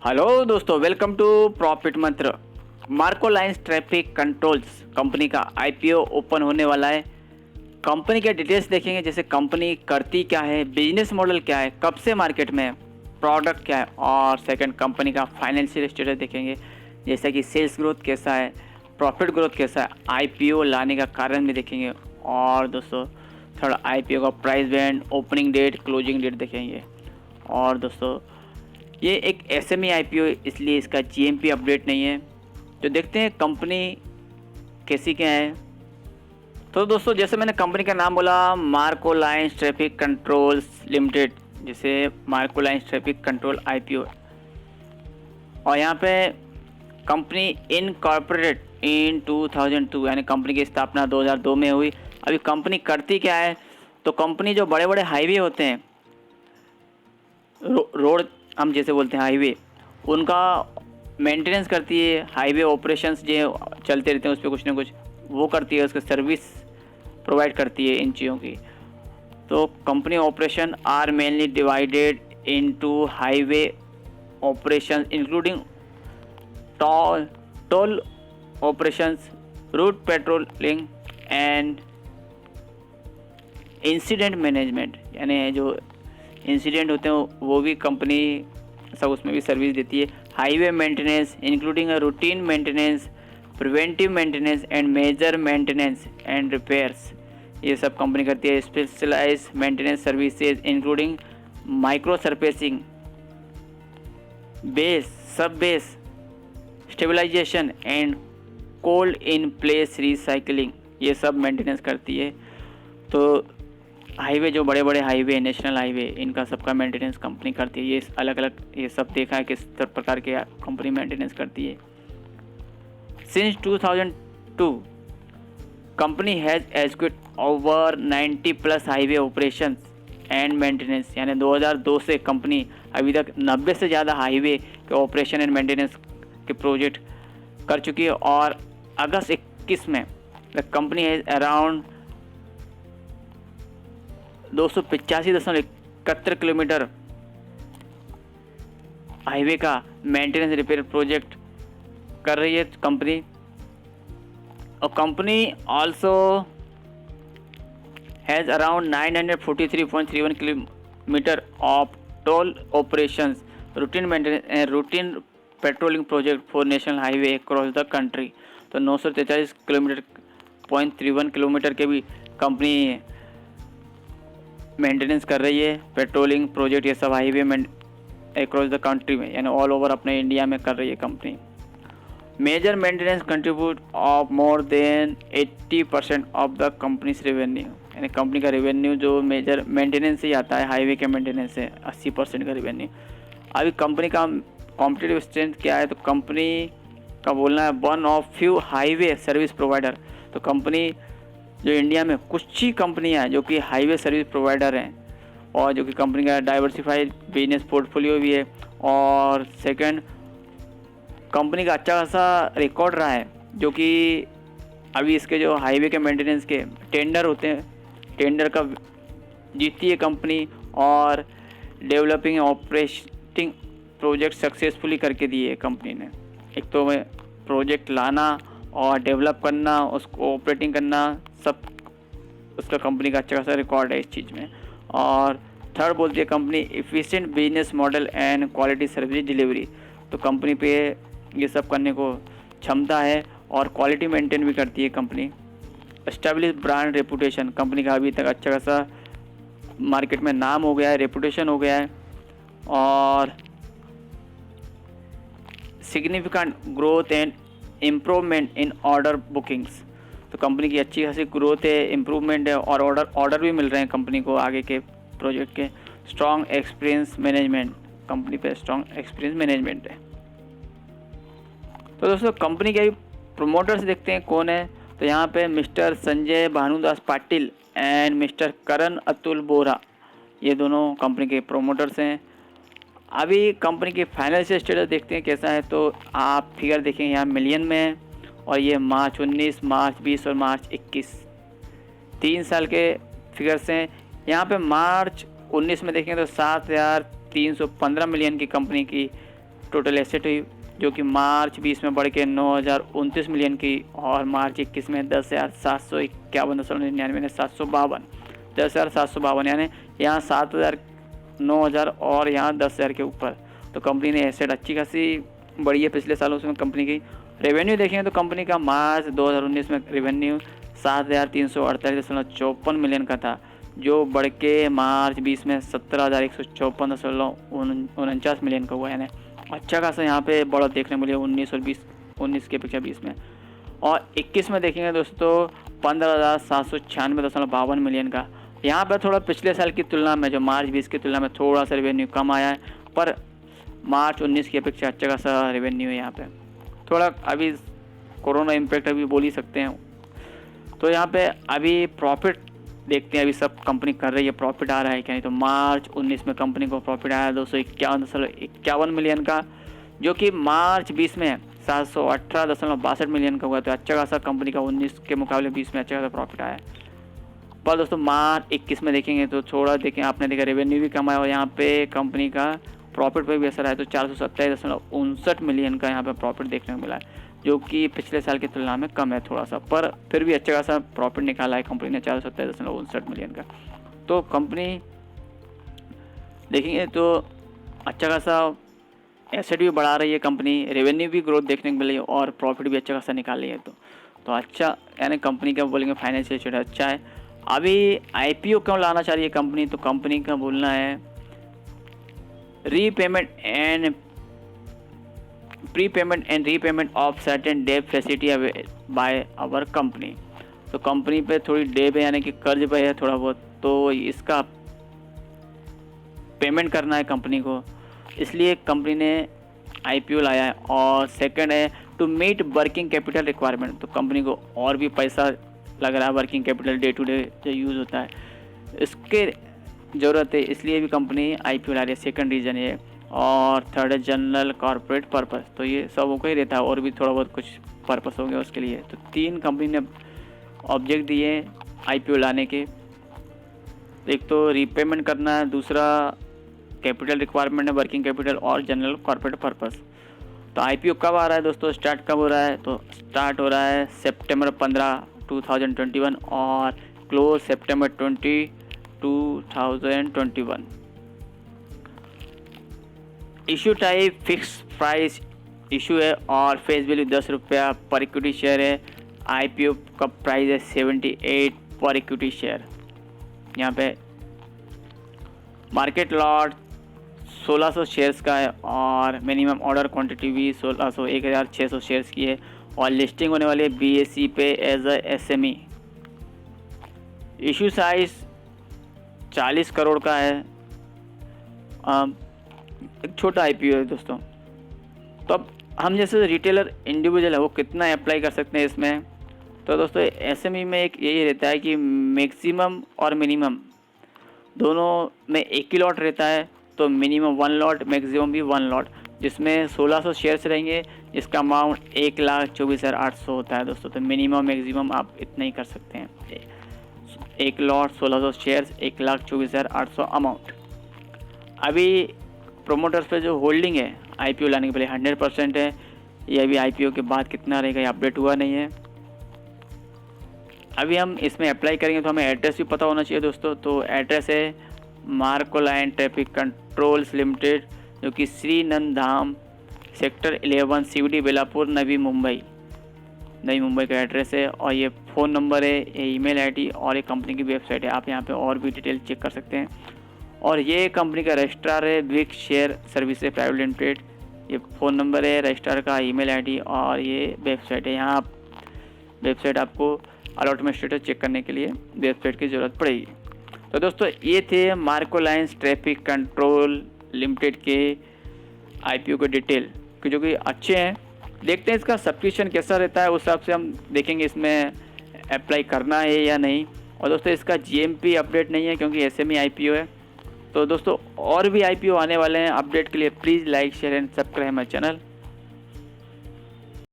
Hello दोस्तों, welcome to profit मंत्र। Marco Lines Traffic controls company का आईपीओ ओपन होने वाला है। कंपनी के डिटेल्स देखेंगे, जैसे कंपनी करती क्या है, बिजनेस मॉडल क्या है, कब से मार्केट में है, प्रोडक्ट क्या है, और सेकंड कंपनी का फाइनेंशियल स्टेटस देखेंगे, जैसे कि सेल्स ग्रोथ कैसा है, प्रॉफिट ग्रोथ कैसा है, आईपीओ लाने का कारण भी देखेंगे। और दोस्तों थर्ड आईपीओ का price band, opening date, closing date देखेंगे। और दोस्तों ये एक एसएमई आईपीओ, इसलिए इसका जीएमपी अपडेट नहीं है। तो देखते हैं कंपनी कैसी क्या है। तो दोस्तों जैसे मैंने कंपनी का नाम बोला, Marco Lines Traffic Controls Limited, जैसे Marco Lines traffic control IPO. और यहाँ पे कंपनी इनकॉर्पोरेटेड इन 2002, यानी कंपनी की स्थापना 2002 में हुई। अभी कंपनी करती क्या है, तो कंपनी जो बड़े बड़े हाईवे होते हैं, रोड हम जैसे बोलते हैं हाईवे, उनका मेंटेनेंस करती है। हाईवे ऑपरेशंस जो चलते रहते हैं उस पर कुछ ना कुछ वो करती है, उसका सर्विस प्रोवाइड करती है इन चीज़ों की। तो company operation are mainly divided into highway operations including toll operations, route patrolling and incident management, यानी जो इंसिडेंट होते हैं वो भी कंपनी सब उसमें भी सर्विस देती है। Highway maintenance including routine maintenance, preventive maintenance and major maintenance and repairs, ये सब कंपनी करती है। Specialise maintenance services including micro surfacing, base, sub base stabilisation and cold in place recycling, ये सब मेंटेनेंस करती है। तो हाईवे जो बड़े बड़े हाईवे, नेशनल हाईवे, इनका सबका मेंटेनेंस कंपनी करती है। ये अलग अलग ये सब देखा है किस प्रकार के कंपनी मेंटेनेंस करती है। Since 2002 company has execute over 90 plus highway operations and maintenance, यानी 2002 से कंपनी अभी तक 90 से ज़्यादा हाईवे के ऑपरेशन एंड मेंटेनेंस के प्रोजेक्ट कर चुकी है। और अगस्त 21 में the company has around 285.71 kilometre highway का मेंटेनेंस रिपेयर प्रोजेक्ट कर रही है कंपनी। और company also has around 943.31 kilometre of toll operations, routine maintenance and routine patrolling project for national highway across the country. तो 943.31 किलोमीटर के भी company maintenance कर रही है, पेट्रोलिंग प्रोजेक्ट ये सब हाईवे में अक्रॉस द कंट्री में, यानी ऑल ओवर अपने इंडिया में कर रही है company. Major maintenance contribute of more than 80% of the company's revenue, यानी कंपनी का रेवेन्यू जो मेजर मेंटेनेंस से आता है, हाईवे के मेंटेनेंस से 80% का रेवेन्यू। अभी कंपनी का कॉम्पिटिटिव स्ट्रेंथ क्या है, तो कंपनी का बोलना है one of few highway service provider. तो कंपनी जो इंडिया में कुछ ही कंपनियां हैं जो कि हाईवे सर्विस प्रोवाइडर हैं, और जो कि कंपनी का डाइवर्सिफाइड बिजनेस पोर्टफोलियो भी है। और सेकंड, कंपनी का अच्छा खासा रिकॉर्ड रहा है, जो कि अभी इसके जो हाईवे के मेंटेनेंस के टेंडर होते हैं, टेंडर का जीतती है कंपनी, और डेवलपिंग ऑपरेटिंग प्रोजेक्ट सक्सेसफुली करके दिए है कंपनी ने। एक तो प्रोजेक्ट लाना और डेवलप करना, उसको ऑपरेटिंग करना, सब उसका कंपनी का अच्छा खासा रिकॉर्ड है इस चीज़ में। और थर्ड बोलती है company efficient business model and quality service delivery. तो कंपनी पे ये सब करने को क्षमता है, और क्वालिटी मेंटेन भी करती है company. Establish brand reputation, company का अभी तक अच्छा खासा मार्केट में नाम हो गया है, रेपुटेशन हो गया है। और significant growth and improvement in order bookings, तो कंपनी की अच्छी खासी ग्रोथ है, इम्प्रूवमेंट है, और ऑर्डर भी मिल रहे हैं कंपनी को आगे के प्रोजेक्ट के। स्ट्रॉन्ग एक्सपीरियंस मैनेजमेंट, कंपनी पे स्ट्रॉन्ग एक्सपीरियंस मैनेजमेंट है। तो दोस्तों कंपनी के प्रोमोटर्स देखते हैं कौन है। तो यहाँ पे mister Sanjay Bhanudas Patil and mister Karan Atul Bora, ये दोनों कंपनी के प्रोमोटर्स हैं। अभी कंपनी की फाइनेंशियल स्टेटस देखते हैं कैसा है। तो आप फिगर देखेंगे यहाँ मिलियन में है, और ये मार्च 19, मार्च 20 और मार्च 21 3 साल के फिगर्स हैं। यहाँ पे मार्च 19 में देखेंगे तो 7,315 मिलियन की कंपनी की टोटल एसेट हुई जो कि मार्च 20 में बढ़ के 9,029 मिलियन की और मार्च 21 में 10,751.99 752 10,752 यानी यहाँ 7,000 9,000 और यहाँ 10,000 के ऊपर। तो कंपनी ने एसेट अच्छी खासी बढ़ी है पिछले सालों में। कंपनी की रेवेन्यू देखेंगे तो कंपनी का मार्च 2019 में रेवेन्यू 7,348.54 मिलियन का था जो बढ़ के मार्च 20 में 17,154.49 मिलियन का हुआ, यानी अच्छा खासा यहाँ पे बढ़त देखने मिली 19 और 19 की अपेक्षा 20 में। और 21 में देखेंगे दोस्तों 15,796.52 मिलियन का। यहाँ पर थोड़ा पिछले साल की तुलना में जो मार्च 20 की तुलना में थोड़ा सा रेवेन्यू कम आया है, पर मार्च 19 की अपेक्षा अच्छा खासा रेवेन्यू है यहाँ पे। थोड़ा अभी कोरोना इम्पैक्ट अभी बोल ही सकते हैं। तो यहाँ पे अभी प्रॉफिट देखते हैं, अभी सब कंपनी कर रही है, प्रॉफिट आ रहा है क्या नहीं। तो मार्च 19 में कंपनी को प्रॉफिट आया 251.51 मिलियन का जो कि मार्च 20 में 718.62 मिलियन का हुआ। तो अच्छा खासा कंपनी का 19 के मुकाबले 20 में अच्छा खासा प्रॉफिट आया। पर दोस्तों मार्च 21 में देखेंगे तो थोड़ा देखें, आपने देखा रेवेन्यू भी कम आया और यहाँ पे कंपनी का प्रॉफिट पर भी असर आया। तो 427.59 मिलियन का यहाँ पे प्रॉफिट देखने को मिला है जो कि पिछले साल की तुलना में कम है थोड़ा सा, पर फिर भी अच्छा खासा प्रॉफिट निकाला है कंपनी ने 427.59 मिलियन का। तो कंपनी देखेंगे तो अच्छा खासा एसेट भी बढ़ा रही है कंपनी, रेवेन्यू भी ग्रोथ देखने को मिली है और प्रॉफिट भी अच्छा खासा निकाल रही है। तो अच्छा, यानी कंपनी का बोलेंगे फाइनेंशियल स्टेटस अच्छा है। अभी आईपीओ क्यों लाना चाह रही है कंपनी, तो कंपनी का बोलना है prepayment and repayment of certain debt facility by our company. तो कंपनी पे थोड़ी डेब है, यानी कि कर्ज पे है थोड़ा बहुत, तो इसका पेमेंट करना है कंपनी को, इसलिए कंपनी ने आईपीओ लाया है। और सेकंड है to meet working capital requirement. तो कंपनी को और भी पैसा लग रहा है, working capital day to day जो यूज़ होता है इसके ज़रूरत है, इसलिए भी कंपनी आईपीओ ला रही है। सेकंड रीज़न ये। और थर्ड है जनरल कॉर्पोरेट पर्पस। तो ये सबों को ही रहता है और भी थोड़ा बहुत कुछ पर्पस हो गया उसके लिए। तो 3 कंपनी ने ऑब्जेक्ट दिए आईपीओ लाने के, एक तो रीपेमेंट करना है, दूसरा कैपिटल रिक्वायरमेंट है वर्किंग कैपिटल, और जनरल कॉर्पोरेट पर्पस। तो आईपीओ कब आ रहा है दोस्तों, स्टार्ट कब हो रहा है, तो स्टार्ट हो रहा है सितंबर 15, 2021 और क्लोज सितंबर 20, 2021। Issue type fix price issue है और फेस वैल्यू 10 रुपया पर इक्विटी शेयर है। आईपीओ का प्राइस है 78 पर इक्विटी शेयर। यहाँ पे मार्केट लॉट 1600 शेयर्स का है और मिनिमम ऑर्डर क्वांटिटी भी 1600 शेयर्स की है और लिस्टिंग होने वाली है बीएसई पे as a SME. Issue size 40 crore का है। एक छोटा आईपीओ है दोस्तों। तो अब हम जैसे रिटेलर इंडिविजुअल है वो कितना अप्लाई कर सकते हैं इसमें, तो दोस्तों एसएमई में एक यही रहता है कि मैक्सिमम और मिनिमम दोनों में एक ही लॉट रहता है। तो मिनिमम 1 लॉट, मैक्सिमम भी 1 लॉट, जिसमें 1600 शेयर्स रहेंगे, जिसका अमाउंट 1,24,800 होता है दोस्तों। तो मिनिमम मैक्सिमम आप इतना ही कर सकते हैं। 1 लॉट 1600 शेयर्स 1,24,800 अमाउंट। अभी प्रोमोटर्स पे जो होल्डिंग है आईपीओ लाने के पहले 100% है। ये अभी आईपीओ के बाद कितना रहेगा ये अपडेट हुआ नहीं है। अभी हम इसमें अप्लाई करेंगे तो हमें एड्रेस भी पता होना चाहिए दोस्तों। तो एड्रेस है Marco line traffic Controls limited, जो कि श्री नंद धाम सेक्टर 11 सीवडी बेलापुर नवी मुंबई का एड्रेस है। और ये फ़ोन नंबर है, ये ईमेल आईडी और ये कंपनी की वेबसाइट है। आप यहाँ पे और भी डिटेल चेक कर सकते हैं। और ये कंपनी का रजिस्ट्रार है विक शेयर सर्विसेज प्राइवेट लिमिटेड। ये फ़ोन नंबर है, रजिस्ट्रार का ईमेल आईडी और ये वेबसाइट है। यहाँ वेबसाइट आपको अलॉटमेंट स्टेटस चेक करने के लिए वेबसाइट की ज़रूरत पड़ेगी। तो दोस्तों ये थे Marco Lines traffic control limited के आईपीओ के डिटेल कि जो कि अच्छे हैं। देखते हैं इसका सब्सक्रिप्शन कैसा रहता है, उस हिसाब से हम देखेंगे इसमें अप्लाई करना है या नहीं। और दोस्तों इसका जीएमपी अपडेट नहीं है क्योंकि एसएमई आईपीओ है। तो दोस्तों और भी आईपीओ आने वाले हैं। अपडेट के लिए please like share and subscribe my channel.